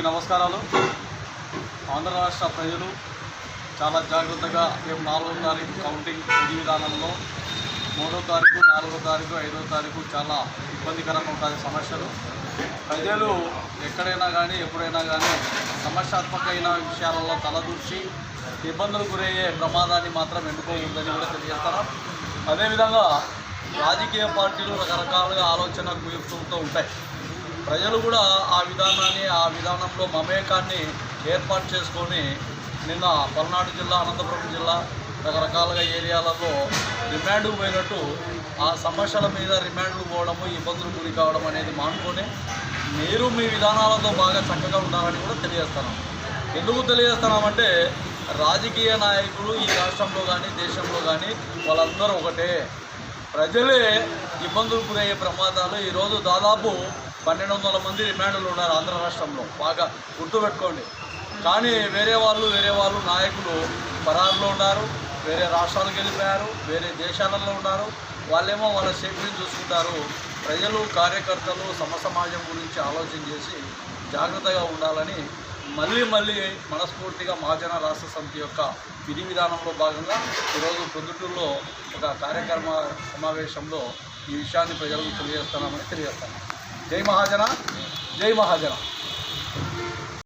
అందరికీ నమస్కారాలు. ఆంధ్ర రాష్ట్ర ప్రజలు చాలా జాగ్రత్తగా రేపు 4వ తారీఖు కౌంటింగ్ విధి విధానంలో 3వ తారీఖు 4వ తారీఖు 5వ తారీఖు చాలా ఇబ్బందికరంగా ఉంటుంది సమస్యలు. ప్రజలు ఎక్కడైనా కానీ ఎప్పుడైనా కానీ సమస్యాత్మకమైన విషయాలలో తలదూర్చి ఇబ్బందులు గురయ్యే ప్రమాదాన్ని మాత్రం ఎన్నుకోవద్దని కూడా తెలియజేస్తాను. అదేవిధంగా రాజకీయ పార్టీలు రకరకాలుగా ఆలోచన కుయుక్తులతో ఉంటాయి. ప్రజలు కూడా ఆ విధానంలో మమేకాన్ని ఏర్పాటు చేసుకొని నిన్న పల్నాడు జిల్లా, అనంతపురం జిల్లా రకరకాలుగా ఏరియాలలో రిమాండ్కు పోయినట్టు ఆ సమస్యల మీద రిమాండ్లు పోవడము, ఇబ్బందులు గురి కావడం అనేది మానుకొని మీరు మీ విధానాలతో బాగా చక్కగా ఉండాలని కూడా తెలియజేస్తున్నాం. ఎందుకు తెలియజేస్తున్నామంటే రాజకీయ నాయకులు ఈ రాష్ట్రంలో కానీ దేశంలో కానీ వాళ్ళందరూ ఒకటే. ప్రజలే ఇబ్బందులు గురయ్యే ప్రమాదాలు. ఈరోజు దాదాపు 1200 మంది రిమాండ్లు ఉన్నారు ఆంధ్ర రాష్ట్రంలో, బాగా గుర్తుపెట్టుకోండి. కానీ వేరే వాళ్ళు నాయకులు పరారులో ఉన్నారు, వేరే రాష్ట్రాలకు వెళ్ళిపోయారు, వేరే దేశాలలో ఉన్నారు. వాళ్ళేమో వాళ్ళ సేఫ్టీని చూసుకుంటారు. ప్రజలు, కార్యకర్తలు సమాజం గురించి ఆలోచన చేసి జాగ్రత్తగా ఉండాలని మళ్ళీ మనస్ఫూర్తిగా మహాజన రాష్ట్ర సమితి యొక్క విధి విధానంలో భాగంగా ఈరోజు ప్రొద్దుటూరులో ఒక కార్యక్రమ సమావేశంలో ఈ విషయాన్ని ప్రజలకు తెలియజేస్తున్నామని తెలియజేస్తాను. జై మహాజన, జై మహాజన.